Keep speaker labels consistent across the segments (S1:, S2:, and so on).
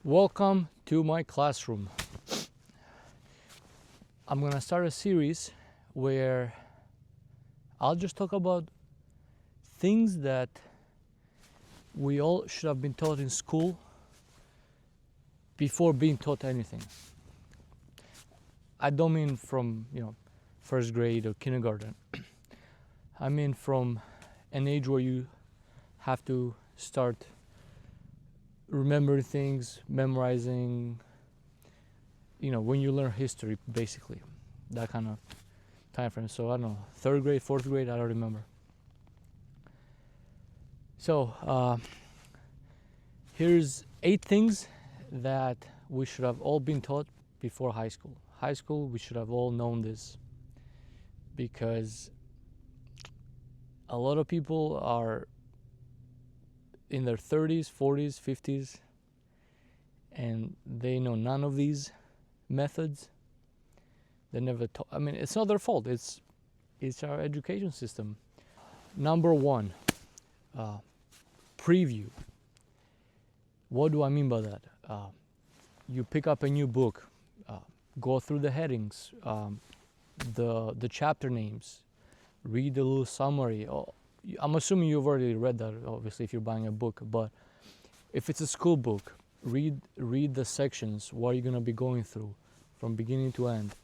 S1: Welcome to my classroom. I'm gonna start a series where I'll just talk about things that we all should have been taught in school before being taught anything. I don't mean from, first grade or kindergarten. I mean from an age where you have to start remembering things, memorizing, when you learn history, basically, that kind of time frame. So I don't know, third grade, fourth grade, I don't remember. So here's 8 things that we should have all been taught before high school. High school, we should have all known this because a lot of people are in their 30s, 40s, 50s, and they know none of these methods. They never taught. I mean, it's not their fault. It's our education system. Number 1, preview. What do I mean by that? You pick up a new book, go through the headings, the chapter names, read a little summary. I'm assuming you've already read that, obviously, if you're buying a book. But if it's a school book, read the sections, what you're going to be going through from beginning to end.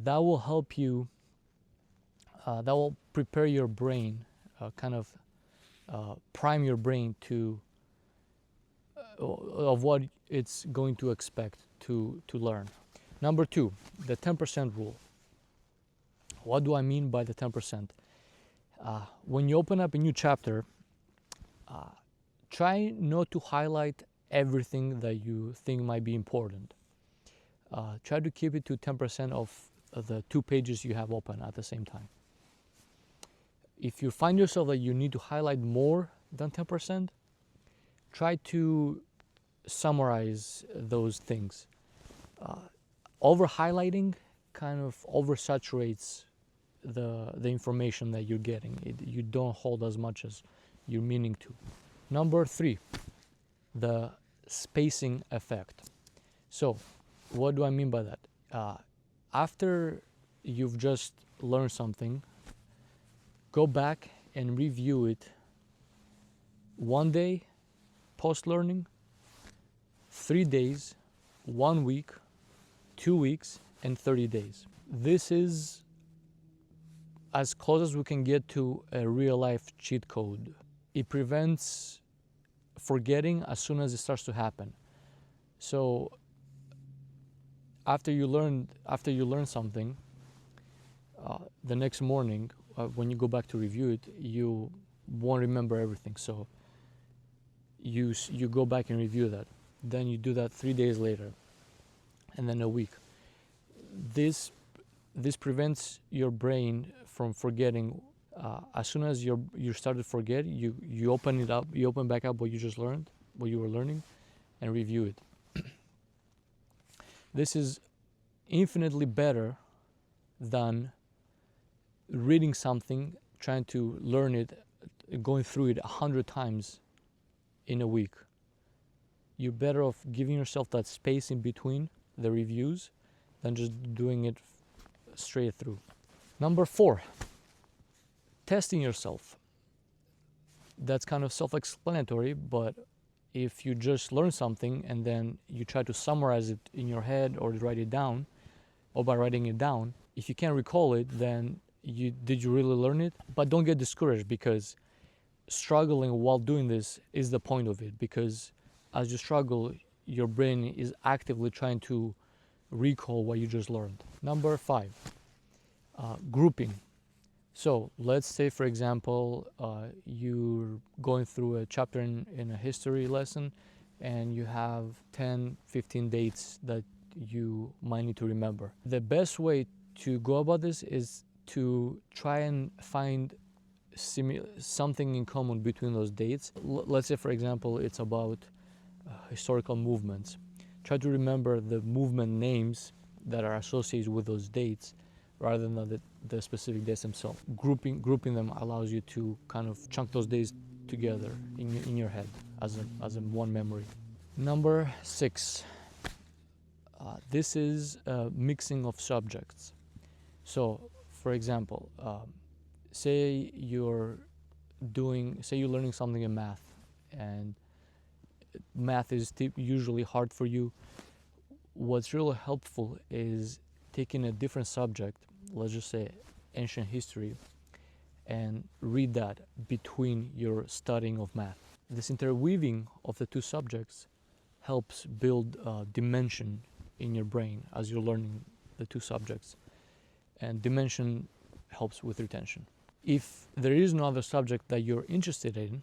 S1: That will help you, that will prepare your brain, prime your brain of what it's going to expect to learn. Number 2, the 10% rule. What do I mean by the 10%? When you open up a new chapter, try not to highlight everything that you think might be important. Try to keep it to 10% of the 2 pages you have open at the same time. If you find yourself that you need to highlight more than 10%, try to summarize those things. Over highlighting kind of oversaturates the information that you're getting. You don't hold as much as you're meaning to. Number 3, the spacing effect. So what do I mean by that? After you've just learned something, go back and review it 1 day post-learning, 3 days, 1 week, 2 weeks, and 30 days. This is as close as we can get to a real-life cheat code. It prevents forgetting as soon as it starts to happen. So after you learn something, the next morning, when you go back to review it, you won't remember everything. So you go back and review that. Then you do that 3 days later, and then a week. This prevents your brain from forgetting. As soon as you start to forget, you open it up, you open back up what you just learned, what you were learning, and review it. This is infinitely better than reading something, trying to learn it, going through it 100 times in a week. You're better off giving yourself that space in between the reviews than just doing it straight through. Number 4, testing yourself. That's kind of self-explanatory, but if you just learn something and then you try to summarize it in your head or write it down, or by writing it down, if you can't recall it, then did you really learn it? But don't get discouraged, because struggling while doing this is the point of it, because as you struggle, your brain is actively trying to recall what you just learned. Number 5, grouping. So let's say, for example, you're going through a chapter in a history lesson, and you have 10, 15 dates that you might need to remember. The best way to go about this is to try and find something in common between those dates. Let's say, for example, it's about historical movements. Try to remember the movement names that are associated with those dates, rather than the specific dates themselves. Grouping them allows you to kind of chunk those days together in your head as a one memory. Number 6, this is a mixing of subjects. So, for example, say you're learning something in math, and math is usually hard for you. What's really helpful is taking a different subject, let's just say ancient history, and read that between your studying of math. This interweaving of the two subjects helps build dimension in your brain as you're learning the two subjects, and dimension helps with retention. If there is no other subject that you're interested in,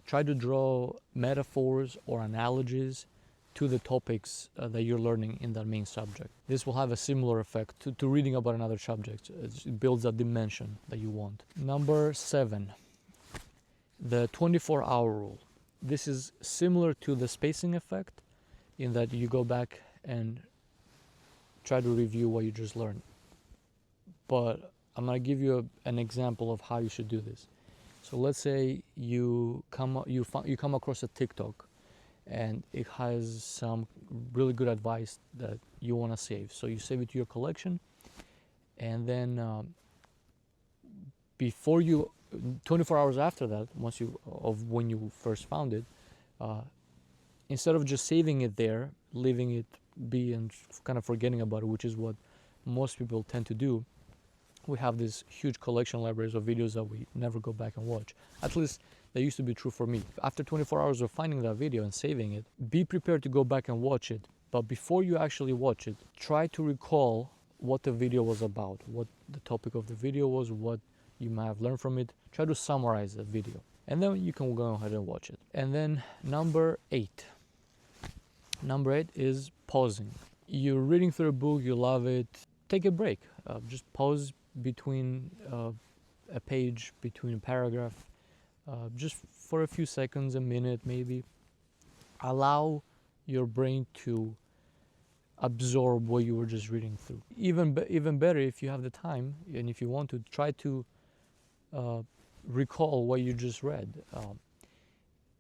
S1: try to draw metaphors or analogies to the topics that you're learning in that main subject. This will have a similar effect to reading about another subject. It builds a dimension that you want. Number 7, the 24-hour rule. This is similar to the spacing effect in that you go back and try to review what you just learned. But I'm going to give you an example of how you should do this. So let's say you come across a TikTok and it has some really good advice that you want to save. So you save it to your collection, and then 24 hours after that, when you first found it, instead of just saving it there, leaving it be and kind of forgetting about it, which is what most people tend to do, we have this huge collection libraries of videos that we never go back and watch. At least that used to be true for me. After 24 hours of finding that video and saving it, be prepared to go back and watch it. But before you actually watch it, try to recall what the video was about, what the topic of the video was, what you might have learned from it. Try to summarize the video, and then you can go ahead and watch it. And then number 8. Number 8 is pausing. You're reading through a book, you love it, take a break. Just pause between a page, between a paragraph, just for a few seconds, a minute maybe. Allow your brain to absorb what you were just reading through. Even better, if you have the time and if you want to, try to recall what you just read.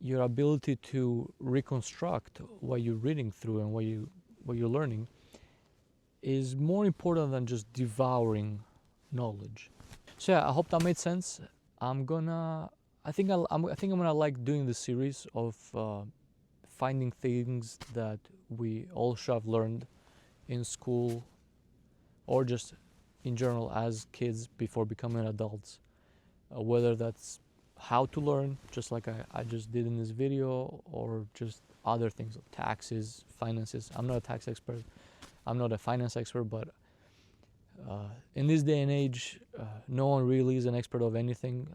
S1: Your ability to reconstruct what you're reading through and what you're learning is more important than just devouring knowledge. So yeah, I hope that made sense. I think I'm gonna like doing this series of finding things that we all should have learned in school, or just in general as kids before becoming adults. Whether that's how to learn, just like I just did in this video, or just other things like taxes, finances. I'm not a tax expert, I'm not a finance expert, but in this day and age, no one really is an expert of anything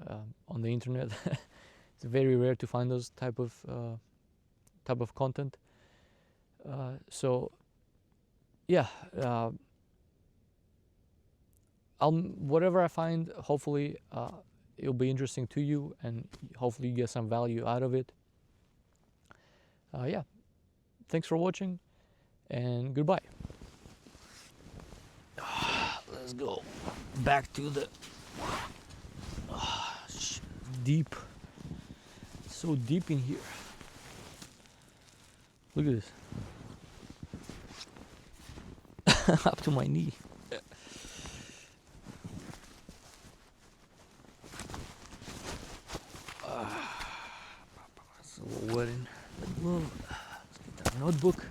S1: on the internet. It's very rare to find those type of content. So yeah, whatever I find, hopefully it'll be interesting to you, and hopefully you get some value out of it. Yeah, thanks for watching, and goodbye. Let's go back to the deep. So deep in here. Look at this. Up to my knee. It's a little wet in the glove. Let's get that notebook.